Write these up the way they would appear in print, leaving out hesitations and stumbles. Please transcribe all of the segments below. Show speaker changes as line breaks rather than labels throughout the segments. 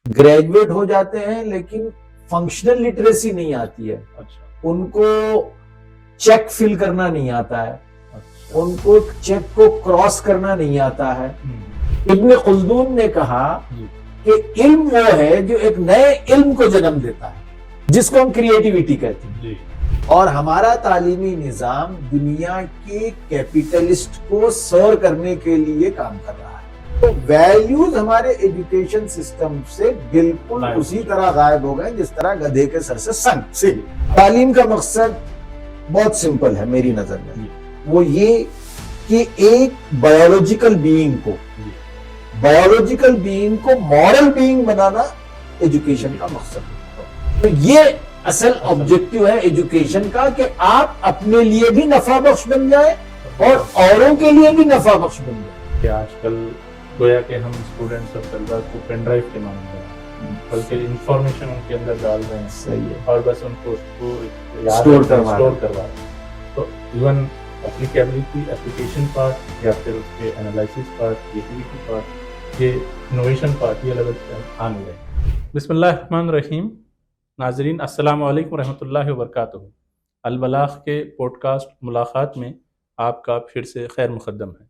Graduate हो जाते हैं लेकिन फंक्शनल लिटरेसी नहीं आती है।
अच्छा।
उनको चेक फिल करना नहीं आता है,
अच्छा।
उनको चेक को क्रॉस करना नहीं आता है। इब्न खुल्दून ने कहा
जी।
कि इल्म वो है जो एक नए इल्म को जन्म देता है, जिसको हम क्रिएटिविटी कहते हैं।
जी।
और हमारा तालीमी निजाम दुनिया के कैपिटलिस्ट को सर्व करने के लिए काम कर रहा है। तो वैल्यूज हमारे एजुकेशन सिस्टम से बिल्कुल उसी तरह गायब हो गए जिस तरह गधे के सर से संग से। तालीम का मकसद बहुत सिंपल है मेरी नजर में, वो ये कि एक बायोलॉजिकल बीइंग को मॉरल बीइंग बनाना एजुकेशन का मकसद है। तो ये असल ऑब्जेक्टिव है एजुकेशन का कि आप अपने लिए भी नफा बख्श बन जाए और औरों के लिए भी नफा बख्श बन जाए।
कि आजकल गोया के हम स्टूडेंट्स और तलबा को पेन ड्राइव के मान रहे हैं, बल्कि इंफॉर्मेशन उनके अंदर डाल रहे हैं।
सही है।
और बस उनको उसको
स्टोर करवा
रहे हैं। तो इवन एप्लीकेशन पार्ट या फिर उसके एनालिसिस पार्ट, क्रिएटिविटी पार्ट, ये इनोवेशन पार्ट, ये लेवल आ नहीं रहे। बिस्मिल्लाहिर्रहमानिर्रहीम। नाज़रीन अस्सलामु अलैकुम रहमतुल्लाहि व बरकातुहू। अल बलाग के पॉडकास्ट मुलाकात में आपका फिर से खैर मुक़द्दम है।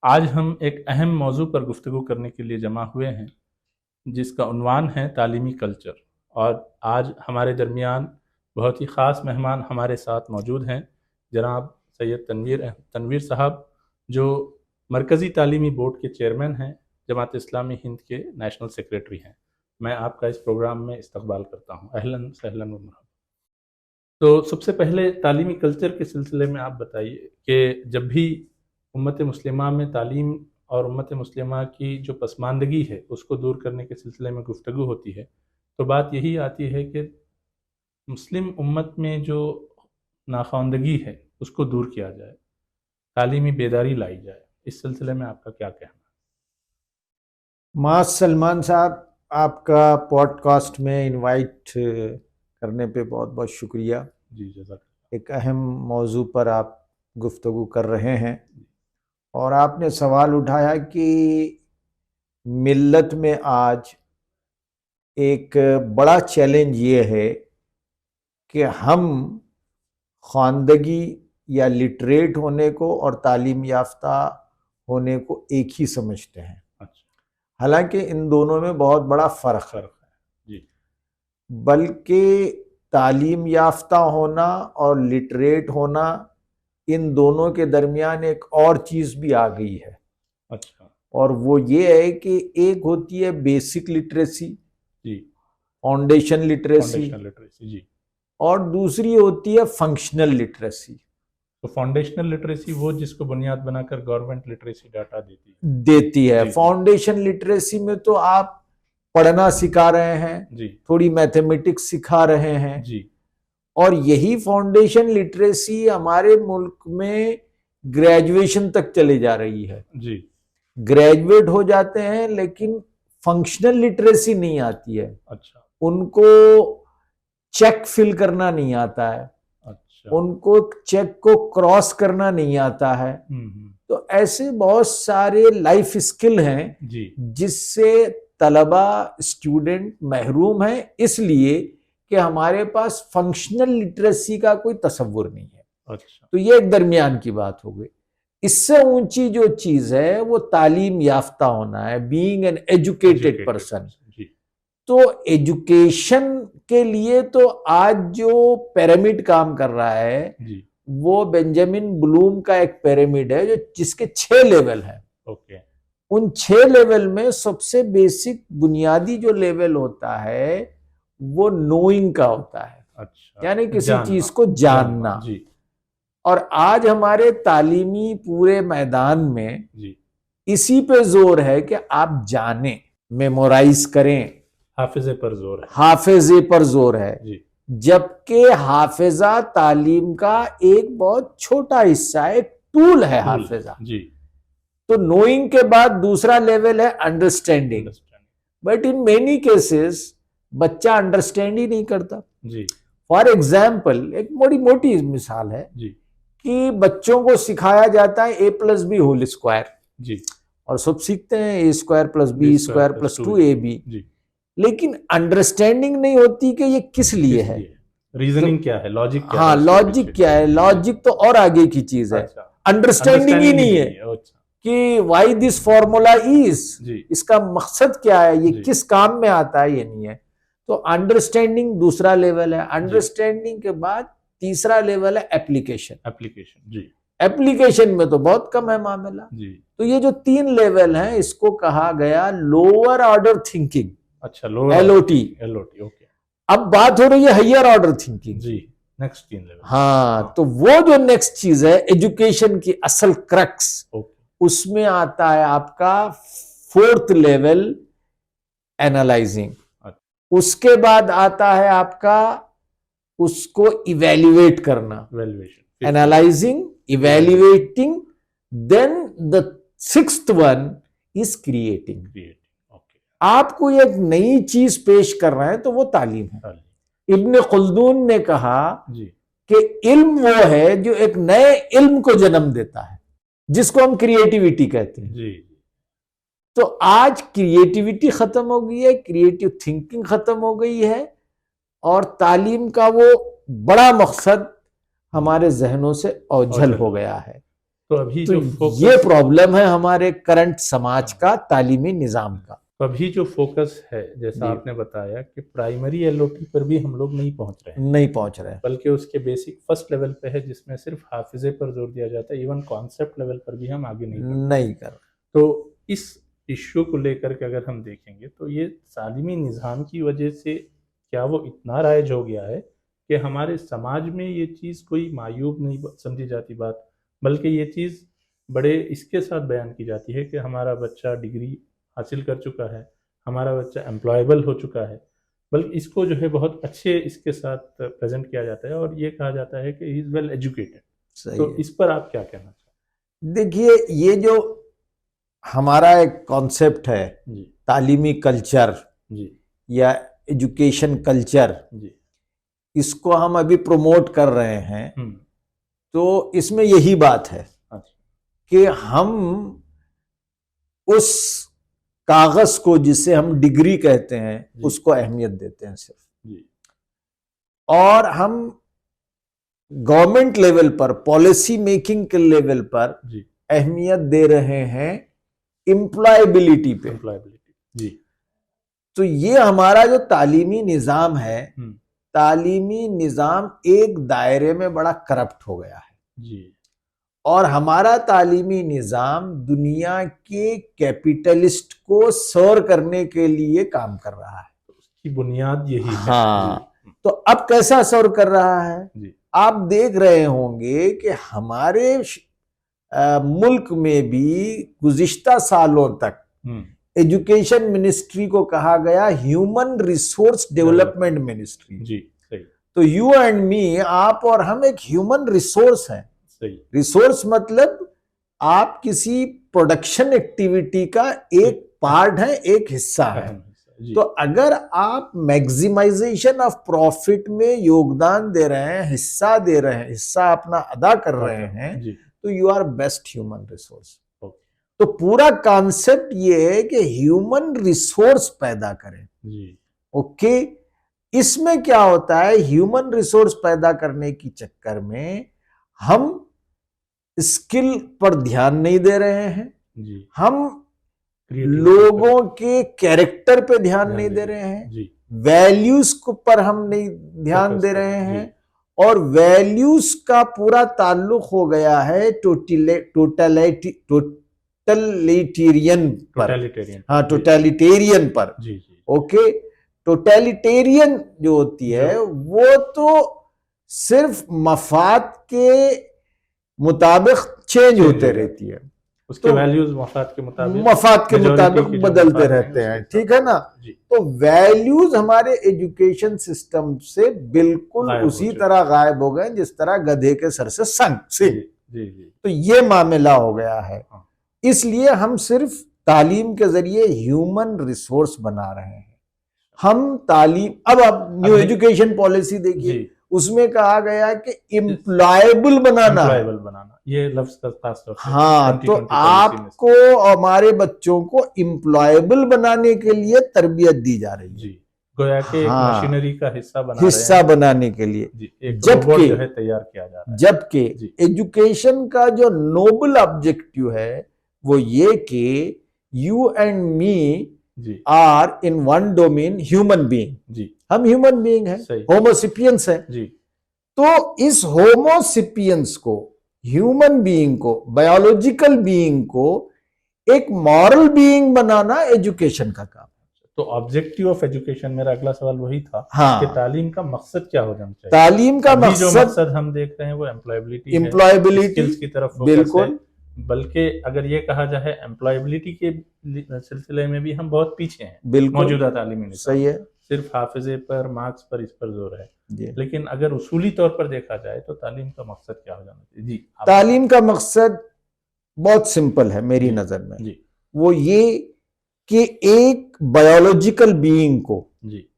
आज हम एक अहम मौजू पर गुफ्तगू करने के लिए जमा हुए हैं, जिसका उन्वान है तालीमी कल्चर। और आज हमारे दरमियान बहुत ही ख़ास मेहमान हमारे साथ मौजूद हैं, जनाब सैयद तनवीर साहब, जो मरकज़ी तालीमी बोर्ड के चेयरमैन हैं, जमात इस्लामी हिंद के नेशनल सेक्रेटरी हैं। मैं आपका इस प्रोग्राम में इस्तकबाल करता हूँ। अहलन सहलन व मरहबा। तो सबसे पहले तालीमी कल्चर के सिलसिले में आप बताइए कि जब भी उम्मत मुस्लिमा में तालीम और उम्मत मुस्लिमा की जो पसमानदगी है उसको दूर करने के सिलसिले में गुफ्तगू होती है, तो बात यही आती है कि मुस्लिम उम्मत में जो नाखवानदगी है उसको दूर किया जाए, तालीमी बेदारी लाई जाए। इस सिलसिले में आपका क्या कहना है?
माज सलमान साहब, आपका पॉडकास्ट में इनवाइट करने पे बहुत बहुत शुक्रिया।
जी जज़ाक।
एक अहम मौजू पर आप गुफ्तगू कर रहे हैं और आपने सवाल उठाया कि मिल्लत में आज एक बड़ा चैलेंज ये है कि हम ख़वानदगी या लिटरेट होने को और तालीम याफ्ता होने को एक ही समझते हैं।
अच्छा।
हालांकि इन दोनों में बहुत बड़ा फ़र्क है।
जी।
बल्कि तालीम याफ्ता होना और लिटरेट होना, इन दोनों के दरमियान एक और चीज़ भी आ गई है।
अच्छा।
और वो ये है कि एक होती है बेसिक लिटरेसी,
जी,
फाउंडेशन लिटरेसी,
जी,
और दूसरी होती है फंक्शनल लिटरेसी।
तो फाउंडेशनल लिटरेसी वो जिसको बुनियाद बनाकर गवर्नमेंट लिटरेसी डाटा देती
है। फाउंडेशन लिटरेसी में तो आप पढ़ना सिखा रहे हैं
जी,
थोड़ी मैथमेटिक्स सिखा रहे हैं
जी,
और यही फाउंडेशन लिटरेसी हमारे मुल्क में ग्रेजुएशन तक चले जा रही है
जी।
ग्रेजुएट हो जाते हैं लेकिन फंक्शनल लिटरेसी नहीं आती है।
अच्छा।
उनको चेक फिल करना नहीं आता है।
अच्छा।
उनको चेक को क्रॉस करना नहीं आता है। तो ऐसे बहुत सारे लाइफ स्किल हैं
जी,
जिससे तलबा स्टूडेंट महरूम है, इसलिए कि हमारे पास फंक्शनल लिटरेसी का कोई तसव्वुर नहीं है।
अच्छा।
तो ये एक दरमियान की बात हो गई। इससे ऊंची जो चीज है वो तालीम याफ्ता होना है, बीइंग एन एजुकेटेड पर्सन। तो एजुकेशन के लिए तो आज जो पिरामिड काम कर रहा है
जी,
वो बेंजामिन ब्लूम का एक पिरामिड है जो जिसके 6 लेवल है।
ओके।
उन 6 लेवल में सबसे बेसिक बुनियादी जो लेवल होता है वो नोइंग का होता है।
अच्छा।
यानी किसी चीज को जानना।
जी।
और आज हमारे तालीमी पूरे मैदान में
जी,
इसी पे जोर है कि आप जानें, मेमोराइज करें,
हाफिजे पर जोर है।
हाफिजे पर जोर है।
जी,
जबकि हाफिजा तालीम का एक बहुत छोटा हिस्सा है, एक टूल है हाफिजा।
जी।
तो नोइंग के बाद दूसरा लेवल है understanding. But in many cases बच्चा अंडरस्टैंड ही नहीं करता।
जी।
फॉर एग्जाम्पल एक बड़ी मोटी मिसाल है
जी,
कि बच्चों को सिखाया जाता है a+b होल स्क्वायर।
जी,
और सब सीखते हैं a² + b² + 2ab। लेकिन अंडरस्टैंडिंग नहीं होती कि ये किस लिए है,
रीजनिंग क्या है, लॉजिक क्या
हाँ
है,
लॉजिक क्या है, लॉजिक तो और आगे की चीज है,
अच्छा,
अंडरस्टैंडिंग ही नहीं है
अच्छा,
कि वाई दिस फॉर्मूला इज,
जी,
इसका मकसद क्या है, ये
जी,
किस काम में आता है, ये नहीं है। तो अंडरस्टैंडिंग दूसरा लेवल है। अंडरस्टैंडिंग के बाद तीसरा लेवल है एप्लीकेशन।
एप्लीकेशन, जी,
एप्लीकेशन में तो बहुत कम है मामला।
जी,
तो ये जो 3 लेवल हैं इसको कहा गया लोअर ऑर्डर थिंकिंग,
अच्छा, लोअर
एलओटी।
एलओटी, ओके,
अब बात हो रही है हायर ऑर्डर थिंकिंग,
जी, नेक्स्ट 3 लेवल,
हाँ, तो वो जो नेक्स्ट चीज है एजुकेशन की असल क्रक्स,
ओके,
उसमें आता है आपका 4th लेवल एनालाइजिंग। उसके बाद आता है आपका उसको इवेल्युएट करना,
valuation,
analysing, evaluating, then the 6th one is creating.
Okay,
आपको एक नई चीज पेश कर रहे हैं तो वो तालीम है। इब्न खुल्दून ने कहा
जी,
कि इल्म वो है जो एक नए इल्म को जन्म देता है, जिसको हम क्रिएटिविटी कहते हैं।
जी,
तो आज क्रिएटिविटी खत्म हो गई है, क्रिएटिव थिंकिंग खत्म हो गई है, और तालीम का वो बड़ा मकसद हमारे जहनों से ओझल हो गया है।
तो अभी
तो
जो
ये प्रॉब्लम है हमारे करंट समाज का, तालीमी निजाम का।
अभी जो फोकस है, जैसा आपने बताया कि प्राइमरी एलओटी पर भी हम लोग नहीं पहुंच रहे हैं,
नहीं पहुंच रहे हैं,
बल्कि उसके बेसिक फर्स्ट लेवल पे है जिसमें सिर्फ हाफिजे पर जोर दिया जाता है, इवन कॉन्सेप्ट लेवल पर भी हम आगे नहीं कर रहे। तो इस इश्यू को लेकर के अगर हम देखेंगे तो ये तालीमी निज़ाम की वजह से क्या वो इतना राइज हो गया है कि हमारे समाज में ये चीज़ कोई मायूब नहीं समझी जाती बात, बल्कि ये चीज़ बड़े इसके साथ बयान की जाती है कि हमारा बच्चा डिग्री हासिल कर चुका है, हमारा बच्चा एम्प्लॉयबल हो चुका है, बल्कि इसको जो है बहुत अच्छे इसके साथ प्रेजेंट किया जाता है और ये कहा जाता है कि ही इज़ वेल एजुकेटेड। तो इस पर आप क्या कहना चाहते हैं?
देखिए, ये जो हमारा एक कॉन्सेप्ट है
जी,
तालीमी कल्चर
जी,
या एजुकेशन कल्चर,
जी,
इसको हम अभी प्रमोट कर रहे हैं, तो इसमें यही बात है कि हम उस कागज को जिसे हम डिग्री कहते हैं उसको अहमियत देते हैं सिर्फ, और हम गवर्नमेंट लेवल पर, पॉलिसी मेकिंग के लेवल पर अहमियत दे रहे हैं एम्प्लॉयबिलिटी पे।
जी,
तो ये हमारा जो तालीमी निजाम है, तालीमी निजाम एक दायरे में बड़ा करप्ट हो गया है
जी,
और हमारा तालीमी निजाम दुनिया के कैपिटलिस्ट को सर्व करने के लिए काम कर रहा है।
उसकी बुनियाद यही है।
हाँ, तो अब कैसा सर्व कर रहा है
जी,
आप देख रहे होंगे कि हमारे मुल्क में भी गुज़िश्ता सालों तक एजुकेशन मिनिस्ट्री को कहा गया ह्यूमन रिसोर्स डेवलपमेंट मिनिस्ट्री।
जी, सही।
तो यू एंड मी, आप और हम एक ह्यूमन रिसोर्स हैं।
सही।
रिसोर्स मतलब आप किसी प्रोडक्शन एक्टिविटी का एक पार्ट है, एक हिस्सा है। तो अगर आप मैक्सिमाइजेशन ऑफ प्रॉफिट में योगदान दे रहे हैं, हिस्सा दे रहे हैं, हिस्सा अपना अदा कर रहे हैं, तो you are best human resource. तो पूरा कॉन्सेप्ट ये है कि ह्यूमन रिसोर्स पैदा करें। ओके, इसमें क्या होता है, ह्यूमन रिसोर्स पैदा करने की चक्कर में हम स्किल पर ध्यान नहीं दे रहे हैं, हम लोगों के कैरेक्टर पे ध्यान नहीं दे रहे हैं, वैल्यूज पर हम नहीं ध्यान दे रहे हैं, और वैल्यूज का पूरा ताल्लुक हो गया है टोटलिटेरियन पर। हाँ, टोटलिटेरियन पर। ओके, टोटलिटेरियन जो होती है वो तो सिर्फ मफाद के मुताबिक चेंज होते रहती है,
उसके वैल्यूज मफाद के
मुताबिक बदलते रहते हैं, ठीक है ना। तो वैल्यूज हमारे एजुकेशन सिस्टम से बिल्कुल उसी तरह गायब हो गए जिस तरह गधे के सर से सिंह। तो ये मामला हो गया है। इसलिए हम सिर्फ तालीम के जरिए ह्यूमन रिसोर्स बना रहे हैं। हम तालीम, अब आप न्यू एजुकेशन पॉलिसी देखिए, उसमें कहा गया कि इम्प्लॉयबल बनाना,
एम्प्लॉयबल बनाना, ये लफ्ज का खास तौर से
हाँ, तो
2020 पॉलिसी में
आपको और हमारे बच्चों को इम्प्लॉयबल बनाने के लिए तरबियत दी जा रही है
जी, गोया के एक
हाँ,
मशीनरी का हिस्सा बना
हिस्सा
रहे हैं
बनाने के लिए।
जी, एक
जबकि
रोबोट जो है तैयार किया जा रहा है।
जबकि
जी,
एजुकेशन का जो नोबल ऑब्जेक्टिव है वो ये कि यू एंड मी
जी,
are in one domain human being,
जी,
हम ह्यूमन बीइंग हैं,
सही,
होमोसिपियंस हैं।
जी,
तो इस होमोसिपियंस को, ह्यूमन बीइंग को, बायोलॉजिकल बीइंग को एक मॉरल बीइंग बनाना एजुकेशन का काम।
तो ऑब्जेक्टिव ऑफ एजुकेशन, मेरा अगला सवाल वही था
हाँ,
कि तालीम का मकसद क्या हो जाना चाहिए।
तालीम का
अभी जो
मकसद
मकसद हम देख रहे हैं वो एम्प्लॉयबिलिटी है, स्किल्स की तरफ फोकस
बिल्कुल
है। बल्कि अगर ये कहा जाए एम्प्लॉयबिलिटी के सिलसिले में भी हम बहुत पीछे हैं
बिल्कुल
मौजूदा तालीमी निज़ाम।
सही है
सिर्फ हाफिजे पर, मार्क्स पर, इस पर जोर है।
जी।
लेकिन अगर उसूली तौर पर देखा जाए तो तालीम का मकसद क्या हो जाना चाहिए? जी, आप
तालीम का मकसद बहुत सिंपल है मेरी
जी,
नजर में।
जी,
वो ये कि एक बायोलॉजिकल बीइंग को,
जी,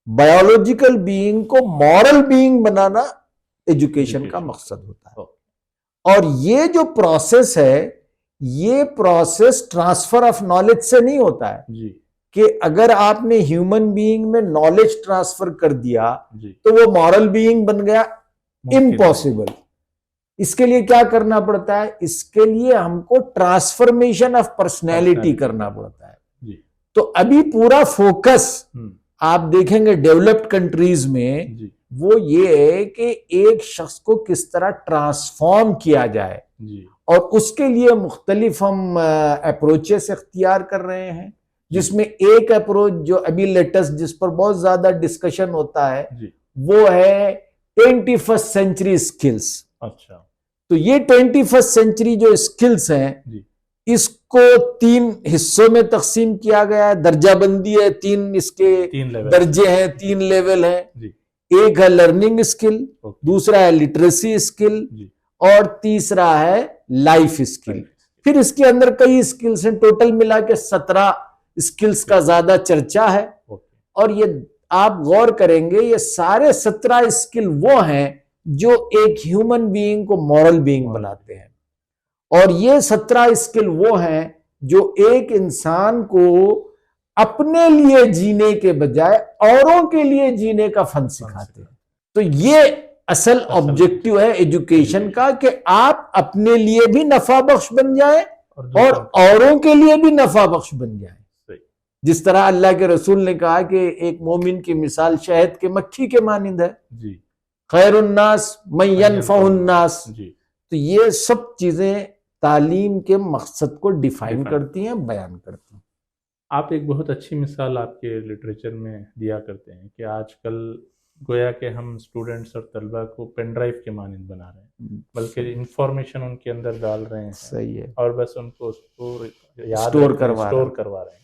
बायोलॉजिकल बीइंग को मॉरल बीइंग बनाना एजुकेशन का
एजुकेशन
मकसद होता है।
ओ,
और ये जो प्रोसेस है, ये प्रोसेस ट्रांसफर ऑफ नॉलेज से नहीं होता है
जी,
कि अगर आपने ह्यूमन बीइंग में नॉलेज ट्रांसफर कर दिया
जी,
तो वो मॉरल बीइंग बन गया।
मुमकिन नहीं।
इम्पॉसिबल। इसके लिए क्या करना पड़ता है? इसके लिए हमको ट्रांसफॉर्मेशन ऑफ पर्सनैलिटी करना पड़ता है।
जी,
तो अभी पूरा फोकस
हम्म,
आप देखेंगे डेवलप्ड कंट्रीज में,
जी,
वो ये है कि एक शख्स को किस तरह ट्रांसफॉर्म किया जाए,
जी,
और उसके लिए मुख्तलिफ हम अप्रोचेस इख्तियार कर रहे हैं, जिसमें एक अप्रोच जो अभी लेटेस्ट, जिस पर बहुत ज्यादा डिस्कशन होता है,
जी,
वो है 21st सेंचुरी स्किल्स।
अच्छा,
तो ये 21st सेंचुरी जो स्किल्स हैं,
जी,
इसको 3 हिस्सों में तकसीम किया गया है, दर्जाबंदी है, 3 इसके
3 लेवल
दर्जे हैं, 3 लेवल हैं।
जी,
एक है लर्निंग स्किल,
ओके,
दूसरा है लिटरेसी स्किल,
जी,
और तीसरा है लाइफ स्किल। फिर इसके अंदर कई स्किल्स हैं, टोटल मिला के 17 स्किल्स का ज्यादा चर्चा है।
ओके,
और ये आप गौर करेंगे, ये सारे 17 स्किल वो हैं जो एक ह्यूमन बीइंग को मॉरल बीइंग बनाते हैं। और ये 17 स्किल वो हैं जो एक इंसान को अपने लिए जीने के बजाय औरों के लिए जीने का फन सिखाते हैं। तो ये असल ऑब्जेक्टिव है एजुकेशन का, कि आप अपने लिए भी नफा बख्श बन जाए और औरों के लिए भी नफा बख्श बन जाए। जिस तरह अल्लाह के रसूल ने कहा कि एक मोमिन की मिसाल शहद के मक्खी के मानिंद है,
जी,
खैरुन्नास मन यनफउन्नास।
जी,
तो ये सब चीजें तालीम के मकसद को डिफाइन करती हैं, बयान करती हैं।
आप एक बहुत अच्छी मिसाल आपके लिटरेचर में दिया करते हैं कि आजकल गोया के हम स्टूडेंट्स और तलबा को पेन ड्राइव के मानिंद बना रहे हैं, बल्कि इंफॉर्मेशन उनके अंदर डाल रहे हैं।
सही है।
और बस उनको
स्टोर
करवा रहे हैं।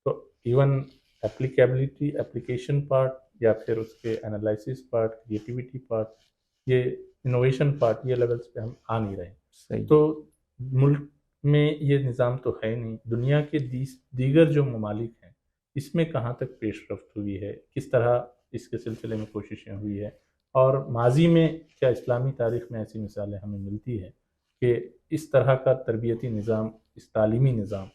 तो इवन एप्लीकेबिलिटी, एप्लीकेशन पार्ट, या फिर उसके एनालिसिस पार्ट, क्रिएटिविटी पार्ट, ये इनोवेशन पार्ट, ये लेवल्स पे हम आ नहीं रहे।
सही।
तो मुल्क में ये निज़ाम तो है नहीं, दुनिया के दीगर जो ममालिक हैं इसमें कहाँ तक पेशरफ्त हुई है, किस तरह इसके सिलसिले में कोशिशें हुई है, और माजी में क्या इस्लामी तारीख में ऐसी मिसालें हमें मिलती है कि इस तरह का तरबियती निज़ाम, इस तालीमी निज़ाम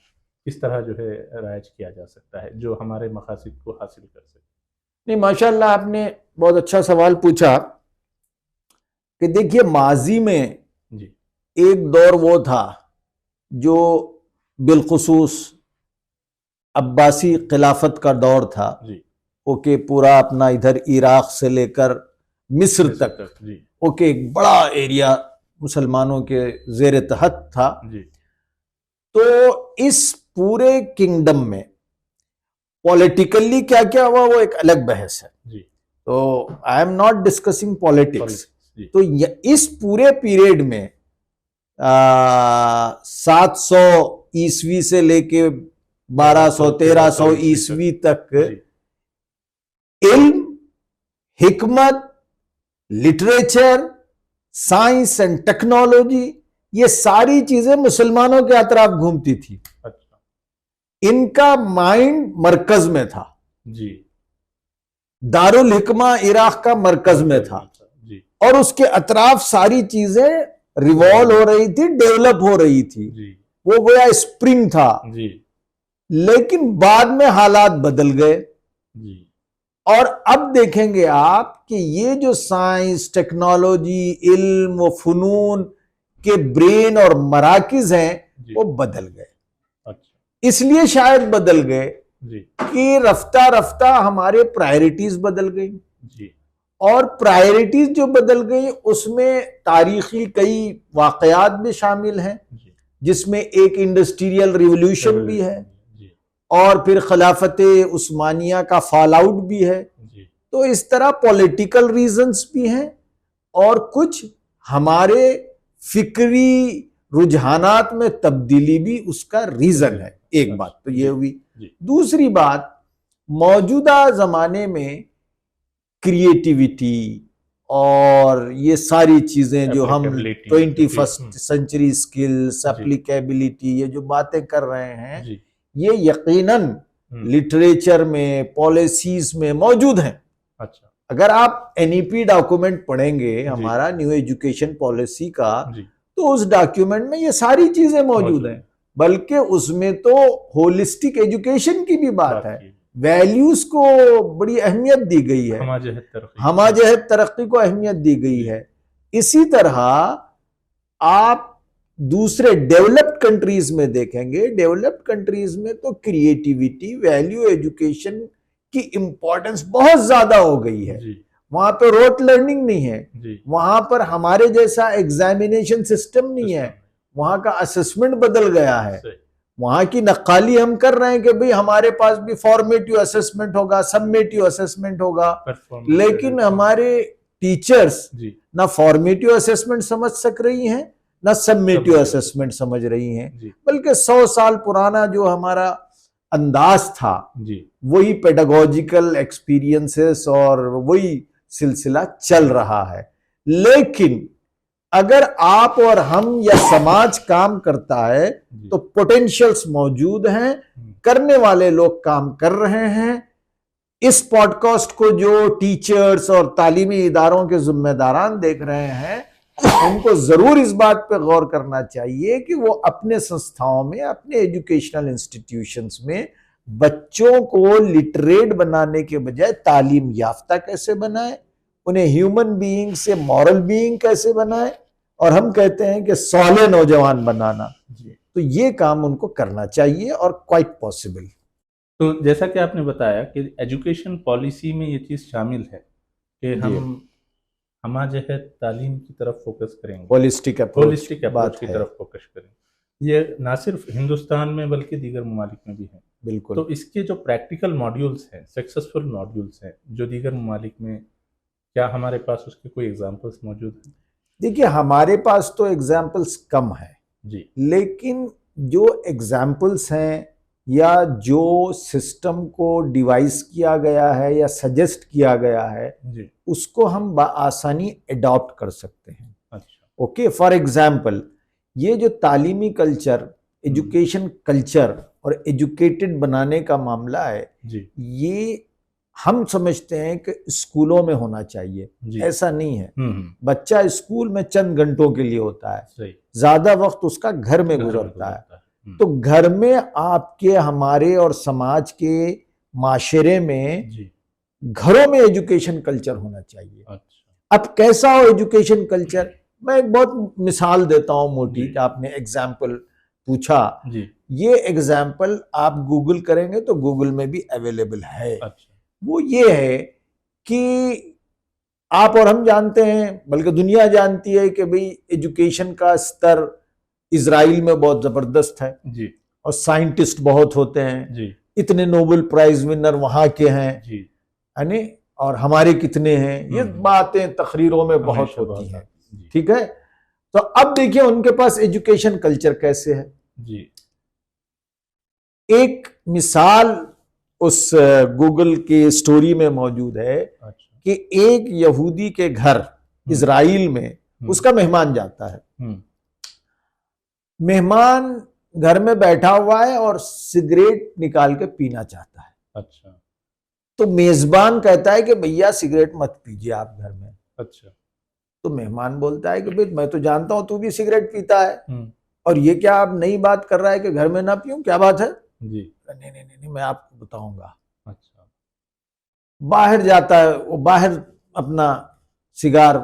किस तरह जो है राइज किया जा सकता है जो हमारे मकासद को हासिल कर सके।
नहीं, माशाल्लाह आपने बहुत अच्छा सवाल पूछा कि देखिए माजी में
जी,
एक दौर वो था जो बिलखुसूस अब्बासी खिलाफत का दौर था।
जी,
ओके, पूरा अपना इधर इराक से लेकर मिस्र तक,
जी,
ओके, एक बड़ा एरिया मुसलमानों के जेर तहत था।
जी,
तो इस पूरे किंगडम में पॉलिटिकली क्या क्या हुआ वो एक अलग बहस है।
जी,
तो I am not discussing politics.
जी,
तो इस पूरे पीरियड में 700 ईस्वी से लेके 1200 1300 ईस्वी तक इल्म, हिकमत, लिटरेचर, साइंस एंड टेक्नोलॉजी, ये सारी चीजें मुसलमानों के अतराफ घूमती थी।
अच्छा,
इनका माइंड मरकज में था।
जी,
दारुल हिकमा इराक का मरकज में था।
जी
और उसके अतराफ सारी चीजें रिवॉल्व हो रही थी, डेवलप हो रही थी।
जी
वो गोया स्प्रिंग था।
जी
लेकिन बाद में हालात बदल गए
जी
और अब देखेंगे आप कि ये जो साइंस, टेक्नोलॉजी, इल्म व फनून के ब्रेन और मराकिज हैं
जी
वो बदल गए।
अच्छा
इसलिए शायद बदल गए
जी
कि रफ्ता रफ्ता हमारे प्रायोरिटीज बदल गई
जी
और प्रायोरिटीज जो बदल गई उसमें तारीखी कई वाकयात भी शामिल हैं,
जी
जिसमें एक इंडस्ट्रियल रिवॉल्यूशन भी है
जी
और फिर खिलाफत उस्मानिया का फॉल आउट भी है।
जी
तो इस तरह पॉलिटिकल रीजंस भी हैं और कुछ हमारे फिक्री रुझानात में तब्दीली भी उसका रीजन है। एक बात तो ये हुई। दूसरी बात, मौजूदा जमाने में क्रिएटिविटी और ये सारी चीजें जो हम 21st सेंचुरी स्किल्स, एप्लीकेबिलिटी, ये जो बातें कर रहे हैं ये यकीनन लिटरेचर में, पॉलिसीज में मौजूद हैं।
अच्छा
अगर आप एनईपी डॉक्यूमेंट पढ़ेंगे हमारा न्यू एजुकेशन पॉलिसी का, तो उस डॉक्यूमेंट में ये सारी चीजें मौजूद हैं। बल्कि उसमें तो होलिस्टिक एजुकेशन की भी बात है, वैल्यूज को बड़ी अहमियत दी गई है, हमाजहत तरक्की को अहमियत दी गई है। इसी तरह आप दूसरे डेवलप्ड कंट्रीज में देखेंगे, डेवलप्ड कंट्रीज में तो क्रिएटिविटी, वैल्यू एजुकेशन की इंपॉर्टेंस बहुत ज्यादा हो गई है। वहां पर रोट लर्निंग नहीं है, वहां पर हमारे जैसा एग्जामिनेशन सिस्टम नहीं है, वहां का असेसमेंट बदल गया है। वहां की नक्काली हम कर रहे हैं कि भाई हमारे पास भी फॉर्मेटिव असेसमेंट होगा, सबमेटिव असेसमेंट होगा, लेकिन हमारे टीचर्स ना फॉर्मेटिव असेसमेंट समझ सक रही हैं ना सबमेटिव असेसमेंट समझ रही हैं, बल्कि 100 साल पुराना जो हमारा अंदाज था वही पेडागोजिकल एक्सपीरियंसेस और वही सिलसिला चल रहा है। लेकिन अगर आप और हम या समाज काम करता है तो पोटेंशियल्स मौजूद हैं, करने वाले लोग काम कर रहे हैं। इस पॉडकास्ट को जो टीचर्स और तालीमी इदारों के जिम्मेदारान देख रहे हैं उनको जरूर इस बात पर गौर करना चाहिए कि वो अपने संस्थाओं में, अपने एजुकेशनल इंस्टीट्यूशंस में बच्चों को लिटरेट बनाने के बजाय तालीम याफ्ता कैसे बनाए, उन्हें ह्यूमन बीइंग से मॉरल बीइंग कैसे बनाए, और हम कहते हैं कि सौले नौजवान बनाना। तो ये काम उनको करना चाहिए और क्वाइट पॉसिबल।
तो जैसा कि आपने बताया कि एजुकेशन पॉलिसी में ये चीज़ शामिल है कि हम हमाजहत तालीम की तरफ फोकस करेंगे, होलिस्टिक अप्रोच की तरफ फोकस करेंगे। ये ना सिर्फ हिंदुस्तान में बल्कि दीगर ममालिक में भी है।
बिल्कुल।
तो इसके जो प्रैक्टिकल मॉड्यूल्स हैं, सक्सेसफुल मॉड्यूल्स हैं जो दीगर ममालिक में, क्या हमारे पास उसके कोई एग्जाम्पल्स मौजूद हैं?
देखिए, हमारे पास तो एग्जाम्पल्स कम है
जी,
लेकिन जो एग्जाम्पल्स हैं या जो सिस्टम को डिवाइस किया गया है या सजेस्ट किया गया है
जी,
उसको हम आसानी अडॉप्ट कर सकते हैं।
अच्छा,
ओके, फॉर एग्जाम्पल ये जो तालीमी कल्चर, एजुकेशन कल्चर और एजुकेटेड बनाने का मामला है
जी,
ये हम समझते हैं कि स्कूलों में होना चाहिए। ऐसा नहीं है। बच्चा स्कूल में चंद घंटों के लिए होता है, ज्यादा वक्त उसका घर में गुजरता है। तो घर में आपके, हमारे और समाज के माशरे में घरों में एजुकेशन कल्चर होना चाहिए।
अच्छा।
अब कैसा हो एजुकेशन कल्चर, मैं एक बहुत मिसाल देता हूं मोटी कि आपने एग्जाम्पल पूछा
जी।
ये एग्जाम्पल आप गूगल करेंगे तो गूगल में भी अवेलेबल है।
अच्छा।
वो ये है कि आप और हम जानते हैं, बल्कि दुनिया जानती है कि भाई एजुकेशन का स्तर इजराइल में बहुत जबरदस्त है
जी,
और साइंटिस्ट बहुत होते हैं
जी,
इतने नोबेल प्राइज विनर वहां के हैं
जी,
यानी, और हमारे कितने हैं, ये बातें तकरीरों में बहुत होती हैं। ठीक है, तो अब देखिए उनके पास एजुकेशन कल्चर कैसे है
जी।
एक मिसाल उस गूगल के स्टोरी में मौजूद है।
अच्छा।
कि एक यहूदी के घर इजराइल में उसका मेहमान जाता है। मेहमान घर में बैठा हुआ है और सिगरेट निकाल के पीना चाहता है।
अच्छा।
तो मेजबान कहता है कि भैया सिगरेट मत पीजिए आप घर में।
अच्छा।
तो मेहमान बोलता है कि भाई मैं तो जानता हूं तू भी सिगरेट पीता है, और ये क्या आप नई बात कर रहा है कि घर में ना पीऊं, क्या बात है?
जी।
नहीं नहीं नहीं, मैं आपको बताऊंगा।
अच्छा।
बाहर जाता है, वो बाहर अपना सिगार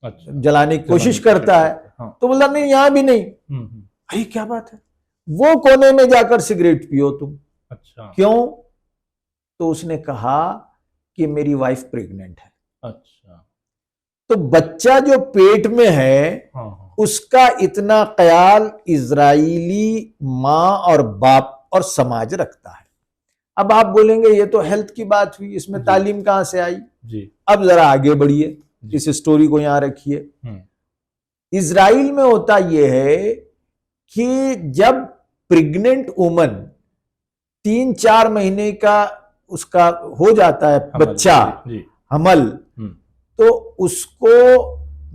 अच्छा।
जलाने की कोशिश करता है।
हाँ।
तो बोला नहीं यहां भी नहीं। अरे क्या बात है, वो कोने में जाकर सिगरेट पियो तुम।
अच्छा।
क्यों? तो उसने कहा कि मेरी वाइफ प्रेग्नेंट है।
अच्छा।
तो बच्चा जो पेट में है,
हाँ।
उसका इतना ख्याल इजरायली माँ और बाप और समाज रखता है। अब आप बोलेंगे ये तो हेल्थ की बात हुई, इसमें तालीम कहां से आई?
जी।
अब जरा आगे बढ़िए, इस स्टोरी को यहां रखिए। इजराइल में होता यह है कि जब प्रेग्नेंट वुमन 3-4 महीने का उसका हो जाता है बच्चा, हमल, तो उसको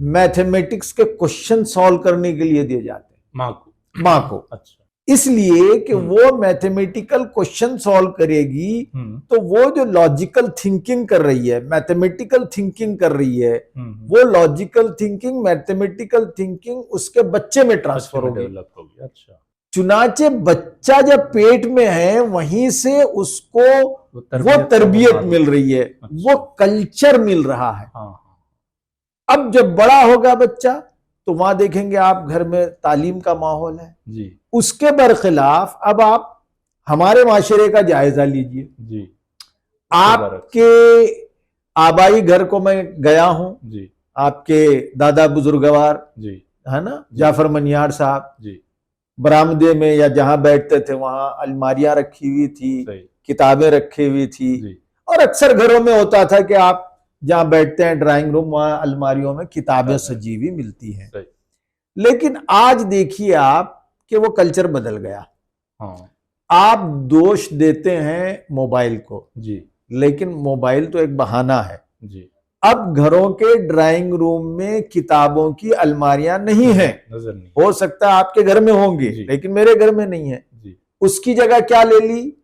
मैथमेटिक्स के क्वेश्चन सॉल्व करने के लिए दिए जाते हैं मां को। अच्छा। इसलिए कि वो मैथमेटिकल क्वेश्चन सॉल्व करेगी, तो वो जो लॉजिकल थिंकिंग कर रही है, मैथमेटिकल थिंकिंग कर रही है, वो लॉजिकल थिंकिंग, मैथमेटिकल थिंकिंग उसके बच्चे में ट्रांसफर होगी। अच्छा। चुनाचे बच्चा जब पेट में है, वहीं से उसको वो तरबियत मिल रही है। अच्छा। वो कल्चर मिल रहा है। अब जब बड़ा होगा बच्चा, तो वहां देखेंगे आप घर में तालीम का माहौल है जी। उसके बरखिलाफ अब आप हमारे माशरे का जायजा लीजिए जी। आपके आबाई घर को मैं गया हूं जी, आपके दादा बुजुर्गवार जी, है ना, जाफर मनियार साहब जी, बरामदे में या जहां बैठते थे वहां अलमारियां रखी हुई थी, किताबें रखी हुई थी, और अक्सर घरों में होता था कि आप जहां बैठते हैं ड्राइंग रूम, वहां अलमारियों में किताबें सजी हुई मिलती हैं। लेकिन आज देखिए आप कि वो कल्चर बदल गया। हाँ। आप दोष देते हैं मोबाइल को जी, लेकिन मोबाइल तो एक बहाना है जी। अब घरों के ड्राइंग रूम में किताबों की अलमारियां नहीं है, नजर नहीं। हो सकता है आपके घर में होंगी, लेकिन मेरे घर में नहीं है जी। उसकी जगह क्या ले ली?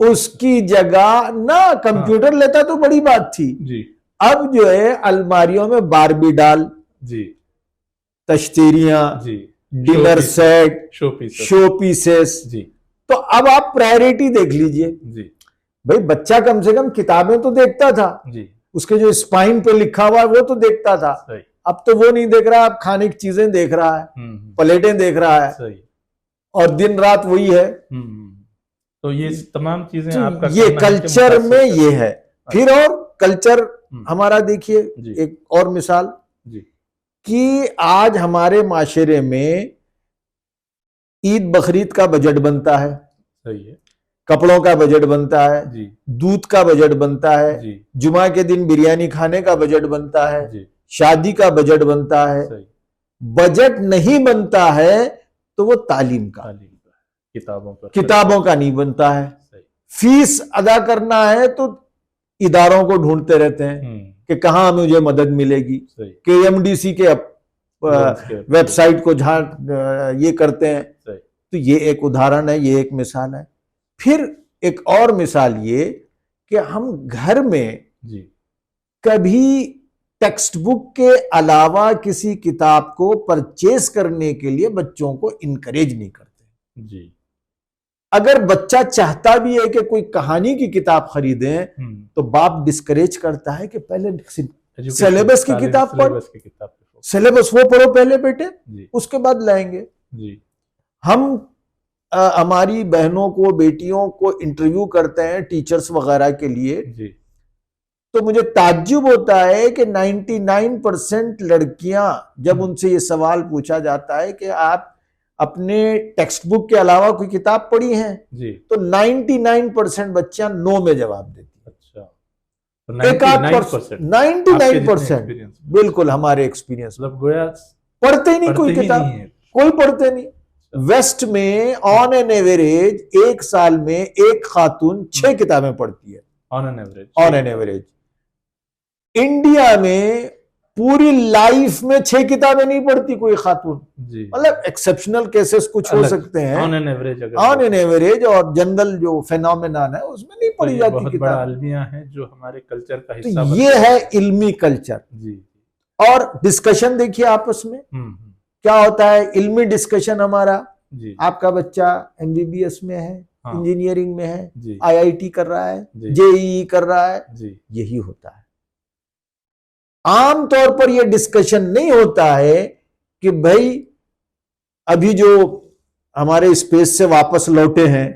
उसकी जगह ना कंप्यूटर हाँ। लेता तो बड़ी बात थी जी। अब जो है अलमारियों में बारबी डाल जी, तश्तीरियां जी, डिनर सेट, शो पीसेस जी। तो अब आप प्रायोरिटी देख लीजिए जी। भाई बच्चा कम से कम किताबें तो देखता था जी, उसके जो स्पाइन पे लिखा हुआ है वो तो देखता था। अब तो वो नहीं देख रहा, अब खाने की चीजें देख रहा है, प्लेटें देख रहा है सही। और दिन रात वही है।
तो ये तमाम चीजें आपका
ये कल्चर में ये है। फिर और कल्चर हमारा देखिए एक और मिसाल जी, कि आज हमारे माशरे में ईद बकरीद का बजट बनता है सही है, कपड़ों का बजट बनता है जी, दूध का बजट बनता है जी, जुमा के दिन बिरयानी खाने का बजट बनता है जी, शादी का बजट बनता है सही। बजट नहीं बनता है तो वो तालीम का किताबों का नहीं बनता है। फीस अदा करना है तो इदारों को ढूंढते रहते हैं कि कहां मुझे मदद मिलेगी, KMDC के वेबसाइट को जहां ये करते हैं। तो ये एक उदाहरण है, ये एक मिसाल है। फिर एक और मिसाल ये कि हम घर में जी, कभी टेक्स्ट बुक के अलावा किसी किताब को परचेज करने के लिए बच्चों को इनकरेज नहीं करते जी। अगर बच्चा चाहता भी है कि कोई कहानी की किताब खरीदें तो बाप डिस्करेज करता है कि पहले सिलेबस की किताब पढ़, सिलेबस वो पढ़ो पहले बेटे, उसके बाद लाएंगे जी। हम हमारी बहनों को, बेटियों को इंटरव्यू करते हैं टीचर्स वगैरह के लिए जी, तो मुझे ताज्जुब होता है कि 99% लड़कियां जब उनसे ये सवाल पूछा जाता है कि आप अपने टेक्स्ट बुक के अलावा कोई किताब पढ़ी है जी, तो 99% बच्चियां नो में जवाब देती। अच्छा, तो 99% बिल्कुल हमारे एक्सपीरियंस पढ़ते ही नहीं कोई किताब, कोई पढ़ते नहीं। वेस्ट में ऑन एन एवरेज एक साल में एक खातून 6 किताबें पढ़ती है ऑन एन एवरेज। इंडिया में पूरी लाइफ में 6 किताबें नहीं पढ़ती कोई खातून, मतलब एक्सेप्शनल केसेस कुछ हो सकते हैं ऑन एन एवरेज, और जनरल जो फेनोमेनन है उसमें नहीं पढ़ी जाती किताब।
अलमिया है जो हमारे कल्चर का हिस्सा
तो ये है इल्मी कल्चर जी। और डिस्कशन देखिए आपस में क्या होता है, इल्मी डिस्कशन हमारा।
जी
आपका बच्चा एमबीबीएस में है,
हाँ
इंजीनियरिंग में है,
जी
आईआईटी कर रहा है,
जी
जेईई कर रहा है,
जी
यही होता है। आमतौर पर यह डिस्कशन नहीं होता है कि भाई अभी जो हमारे स्पेस से वापस लौटे हैं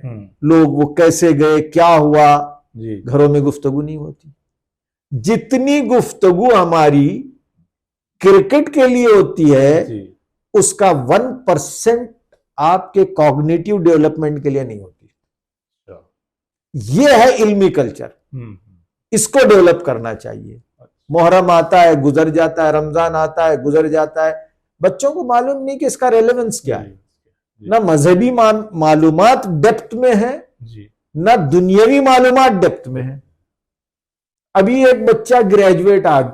लोग, वो कैसे गए, क्या हुआ,
जी
घरों में गुफ्तगू नहीं होती। जितनी गुफ्तगू हमारी क्रिकेट के लिए होती है,
जी
उसका 1% आपके कॉग्निटिव डेवलपमेंट के लिए नहीं होती। यह है इल्मी कल्चर, इसको डेवलप करना चाहिए। मुहर्रम आता है, गुजर जाता है, रमजान आता है, गुजर जाता है, बच्चों को मालूम नहीं कि इसका रेलेवेंस क्या है। ना मजहबी मालूमात डेप्थ में है, ना दुनियावी मालूमात डेप्थ में है। अभी एक बच्चा ग्रेजुएट आज,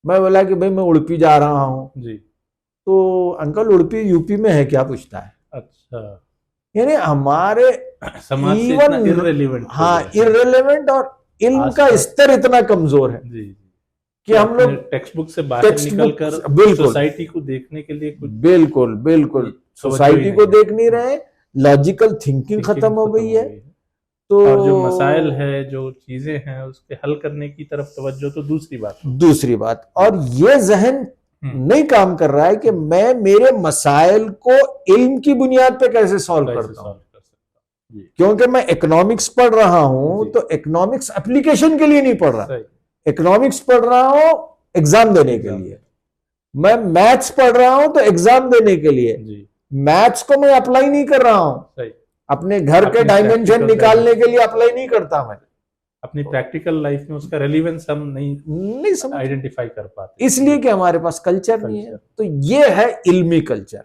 मैं बोला कि भाई मैं उड़पी जा रहा हूं
जी,
तो अंकल उड़पी यूपी में है क्या, पूछता है।
अच्छा,
यानी हमारे
समाज से इतना इररिलेवेंट,
हाँ इररिलेवेंट, और इल्म का स्तर इतना कमजोर है
जी
कि हम लोग
टेक्स्ट बुक से बाहर निकलकर सोसाइटी को देखने के लिए कुछ
बिल्कुल बिल्कुल सोसाइटी को देख नहीं रहे, लॉजिकल थिंकिंग खत्म हो गई है। तो
और जो मसाइल है, जो चीजें हैं, उसके हल करने की तरफ तवज्जो तो दूसरी बात। और ये जहन नहीं काम कर रहा है कि मैं मेरे मसाइल को इल्म की बुनियाद पे कैसे सॉल्व करता हूं। क्योंकि मैं इकोनॉमिक्स पढ़ रहा हूं तो इकोनॉमिक्स एप्लीकेशन के लिए नहीं पढ़ रहा, इकोनॉमिक्स पढ़ रहा हूं एग्जाम देने के लिए। मैं मैथ्स पढ़ रहा हूं तो एग्जाम देने के लिए, मैथ्स को मैं अप्लाई नहीं कर रहा हूं, अपने घर के डायमेंशन निकालने के लिए अप्लाई नहीं करता मैं। अपनी प्रैक्टिकल लाइफ में उसका रेलेवेंस हम नहीं आइडेंटिफाई कर पाते,
इसलिए कि हमारे पास कल्चर नहीं है। तो ये है इल्मी कल्चर।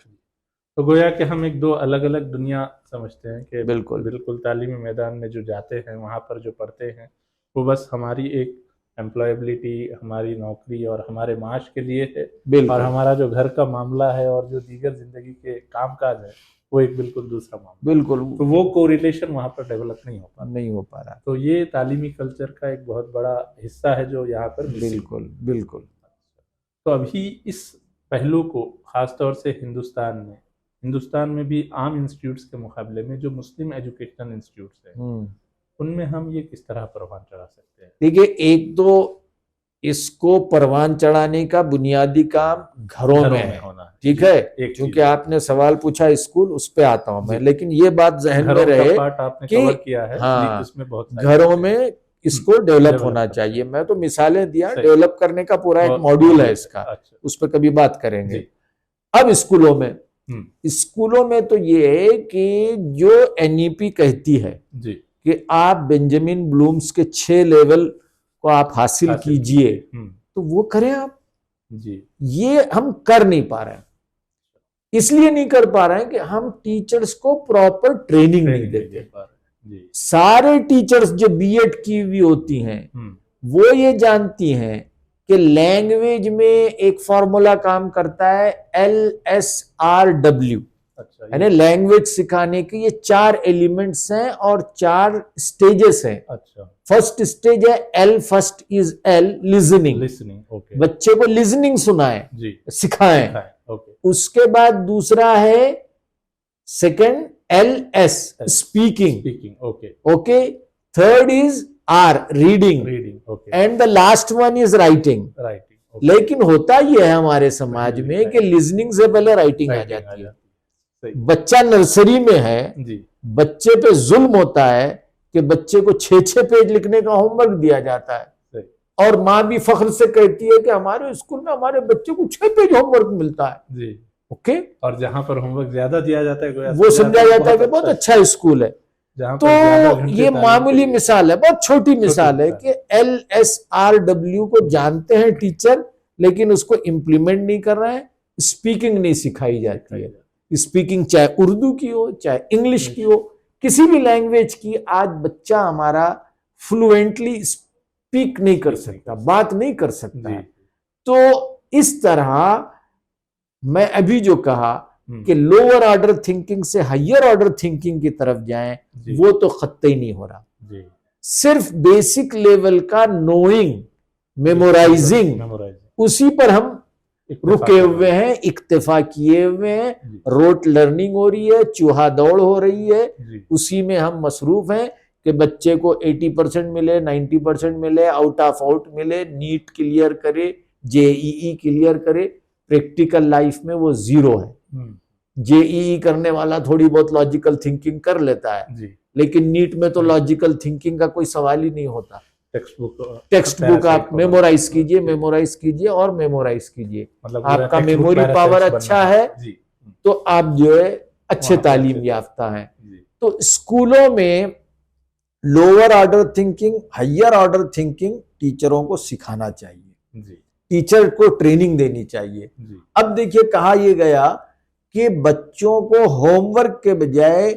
तो गोया कि हम एक दो अलग अलग दुनिया समझते हैं कि
बिल्कुल
तालीमी मैदान में जो जाते हैं, वहां पर जो पढ़ते हैं, वो बस हमारी एक एम्प्लॉयबिलिटी, हमारी नौकरी और हमारे माश के लिए है, और हमारा जो घर का मामला है और जो दीगर जिंदगी के कामकाज है वो एक बिल्कुल दूसरा मामला।
बिल्कुल,
तो वो कोरिलेशन वहां पर डेवलप नहीं हो पा रहा। तो ये तालीमी कल्चर का एक बहुत बड़ा हिस्सा है जो यहाँ पर
बिल्कुल।
तो अभी इस पहलू को खासतौर से हिंदुस्तान में भी आम इंस्टीट्यूट्स के मुकाबले में जो मुस्लिम एजुकेशनल इंस्टीट्यूट्स हैं, उनमें हम ये किस तरह परवान चढ़ा सकते हैं?
देखिए, एक तो इसको परवान चढ़ाने का बुनियादी काम घरों में होना, ठीक है। क्योंकि आपने सवाल पूछा स्कूल, उस पे आता हूं मैं, लेकिन ये बात जहन में रहे कि
किया है,
हाँ,
उसमें बहुत
घरों में इसको डेवलप होना चाहिए। मैं तो मिसालें दिया, डेवलप करने का पूरा एक मॉड्यूल है इसका, उस पर कभी बात करेंगे। अब स्कूलों में तो ये है कि जो एनईपी कहती है कि आप बेंजामिन ब्लूम्स के 6 लेवल को आप हासिल कीजिए, तो वो करें आप
जी।
ये हम कर नहीं पा रहे हैं। इसलिए नहीं कर पा रहे हैं कि हम टीचर्स को प्रॉपर ट्रेनिंग नहीं देते। सारे टीचर्स जो बीएड की हुई होती हैं वो ये जानती हैं कि लैंग्वेज में एक फॉर्मूला काम करता है LSRW, यानी लैंग्वेज सिखाने के ये 4 एलिमेंट्स हैं और 4 स्टेजेस हैं। फर्स्ट स्टेज है L, first is L, listening. बच्चे को लिसनिंग सुनाएं, सिखाएं। उसके बाद दूसरा है second LS, speaking. Okay, third is R, reading, and the last one is writing. लेकिन होता यह है हमारे समाज में कि लिसनिंग से पहले राइटिंग आ जाती है। बच्चा नर्सरी में है, बच्चे पे जुल्म होता है कि बच्चे को 6-6 पेज लिखने का होमवर्क दिया जाता है, और माँ भी फख्र से कहती है कि हमारे स्कूल में हमारे बच्चे को 6 पेज होमवर्क मिलता है। ओके,
और जहां पर होमवर्क ज्यादा दिया जाता है
वो समझा जाता है कि बहुत अच्छा स्कूल है। तो ये मामूली मिसाल है, बहुत छोटी मिसाल है कि LSRW को जानते हैं टीचर, लेकिन उसको इंप्लीमेंट नहीं कर रहे हैं। स्पीकिंग नहीं सिखाई जाती है। स्पीकिंग चाहे उर्दू की हो, चाहे इंग्लिश की हो, किसी भी लैंग्वेज की, आज बच्चा हमारा फ्लुएंटली स्पीक नहीं कर सकता, बात नहीं कर सकता। तो इस तरह मैं अभी जो कहा कि लोअर ऑर्डर थिंकिंग से हायर ऑर्डर थिंकिंग की तरफ जाएं, वो तो खत्ते ही नहीं हो रहा। सिर्फ बेसिक लेवल का नोइंग, मेमोराइजिंग उसी पर हम
इत्तेफाक
रुके हुए हैं, इक्तिफा किए हुए हैं,
जी,
रोट लर्निंग हो रही है, चूहा दौड़ हो रही है,
जी,
उसी में हम मसरूफ हैं कि बच्चे को 80% मिले, 90% मिले, आउट ऑफ आउट मिले, नीट क्लियर करे, जेईई क्लियर करे। प्रैक्टिकल लाइफ में वो जीरो है। जेईई करने वाला थोड़ी बहुत लॉजिकल थिंकिंग कर लेता है,
जी,
लेकिन नीट में तो लॉजिकल थिंकिंग का कोई सवाल ही नहीं होता। टेक्स्ट बुक
पैरासाइट
आप मेमोराइज कीजिए, मेमोराइज कीजिए और मेमोराइज कीजिए।
मतलब
आपका मेमोरी पावर अच्छा है
जी,
तो आप जो है अच्छे
वहाँ पे
तालीम
अच्छे
याफ्ता हैं।
जी,
तो स्कूलों में lower order thinking, higher order thinking टीचरों को सिखाना चाहिए,
जी,
टीचर को ट्रेनिंग देनी चाहिए।
जी,
अब देखिए कहा यह गया कि बच्चों को होमवर्क के बजाय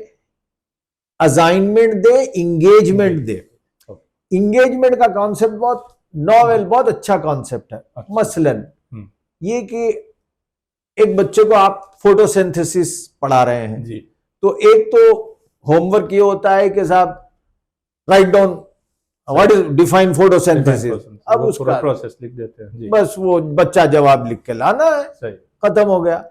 असाइनमेंट दे, इंगेजमेंट दे। इंगेजमेंट का कॉन्सेप्ट बहुत नॉवेल, बहुत अच्छा कॉन्सेप्ट है।
अच्छा।
मसलन ये कि एक बच्चे को आप फोटोसिंथेसिस पढ़ा रहे हैं
जी,
तो एक तो होमवर्क ये होता है कि साहब write down what is define photosynthesis. अब उसका
प्रोसेस लिख देते हैं जी,
बस वो बच्चा जवाब लिख के लाना है,
सही,
खत्म हो गया।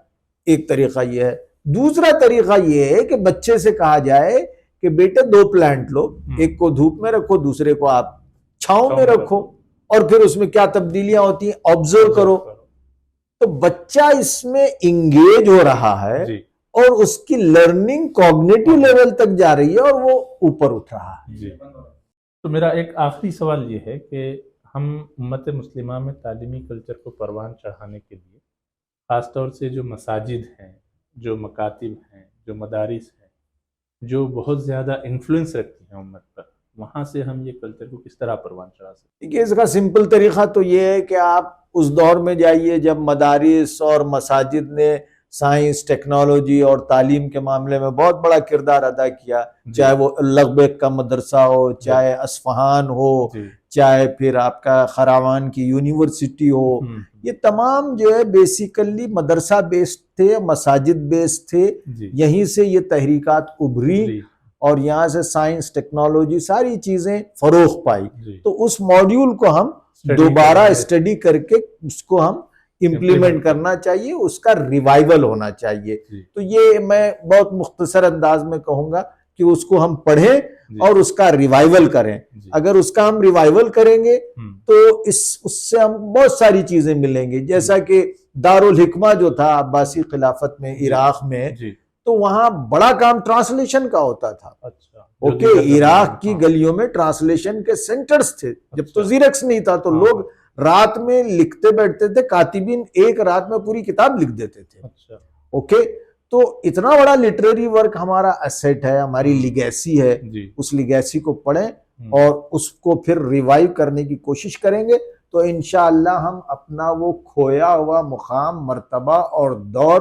एक तरीका ये है। दूसरा तरीका ये है कि बच्चे से कहा जाए कि बेटे दो प्लांट लो, एक को धूप में रखो, दूसरे को आप छांव में रखो, और फिर उसमें क्या तब्दीलियां होती हैं ऑब्जर्व करो। तो बच्चा इसमें इंगेज हो रहा है
जी,
और उसकी लर्निंग कॉग्निटिव लेवल तक जा रही है और वो ऊपर उठ रहा है।
जी। तो मेरा एक आखिरी सवाल ये है कि हम उम्मत मुस्लिमा में तालीमी कल्चर को परवान चढ़ाने के लिए ख़ासतौर से जो मसाजिद हैं, जो मकातिब हैं, जो मदारिस हैं, जो बहुत ज़्यादा इन्फ्लुएंस रखती हैं उम्मत पर, वहाँ से हम ये कल्चर को किस तरह परवान चढ़ा सकते हैं?
देखिए इसका सिंपल तरीका तो ये है कि आप उस दौर में जाइए जब मदारिस और मसाजिद ने साइंस, टेक्नोलॉजी और तालीम के मामले में बहुत बड़ा किरदार अदा किया। चाहे वो लगबेग का मदरसा हो, चाहे असफहान हो, चाहे फिर आपका खरावान की यूनिवर्सिटी हो, ये तमाम जो है बेसिकली मदरसा बेस्ड थे, मसाजिद बेस्ड थे। यहीं से ये तहरीकात उभरी और यहाँ से साइंस, टेक्नोलॉजी सारी चीजें फरोग पाई। तो उस मॉड्यूल को हम दोबारा स्टडी करके उसको हम इम्प्लीमेंट करना चाहिए, उसका रिवाइवल होना चाहिए। तो ये मैं बहुत मुख्तसर अंदाज में कहूंगा कि उसको हम पढ़ें और उसका रिवाइवल करें। अगर उसका हम रिवाइवल करेंगे तो उससे हम बहुत सारी चीजें मिलेंगी। जैसा कि दारुल हिकमा जो था अब्बासी खिलाफत में इराक में, तो वहां बड़ा काम ट्रांसलेशन का होता था। अच्छा, ओके, इराक की गलियों में ट्रांसलेशन के सेंटर्स थे। जब तो जीरेक्स नहीं था तो लोग रात में लिखते बैठते थे, कातिबीन एक रात में पूरी किताब लिख देते थे। अच्छा, ओके, तो इतना बड़ा लिटरेरी वर्क हमारा एसेट है, हमारी लिगेसी है। उस लिगेसी को पढ़ें और उसको फिर रिवाइव करने की कोशिश करेंगे तो इंशाअल्लाह हम अपना वो खोया हुआ मुकाम, मर्तबा और दौर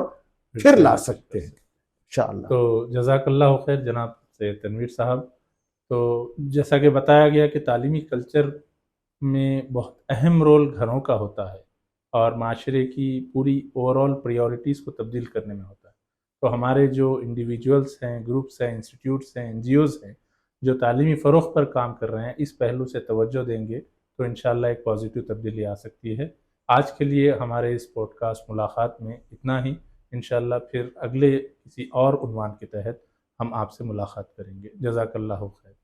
फिर ला सकते हैं इंशाअल्लाह।
तो जज़ाकल्लाह खैर जनाब सैयद तनवीर साहब। तो जैसा कि बताया गया कि तालीमी कल्चर में बहुत अहम रोल घरों का होता है और माशरे की पूरी ओवरऑल प्रायोरिटीज़ को तब्दील करने में होता है। तो हमारे जो इंडिविजुअल्स हैं, ग्रुप्स हैं, इंस्टीट्यूट्स हैं, एनजीओज़ हैं जो तालीमी फ़रोग़ पर काम कर रहे हैं, इस पहलू से तवज्जो देंगे तो इंशाअल्लाह एक पॉजिटिव तब्दीली आ सकती है। आज के लिए हमारे इस पॉडकास्ट मुलाकात में इतना ही। इंशाअल्लाह फिर अगले किसी और उन्वान के तहत हम आपसे मुलाकात करेंगे। जज़ाकल्लाहु खैर।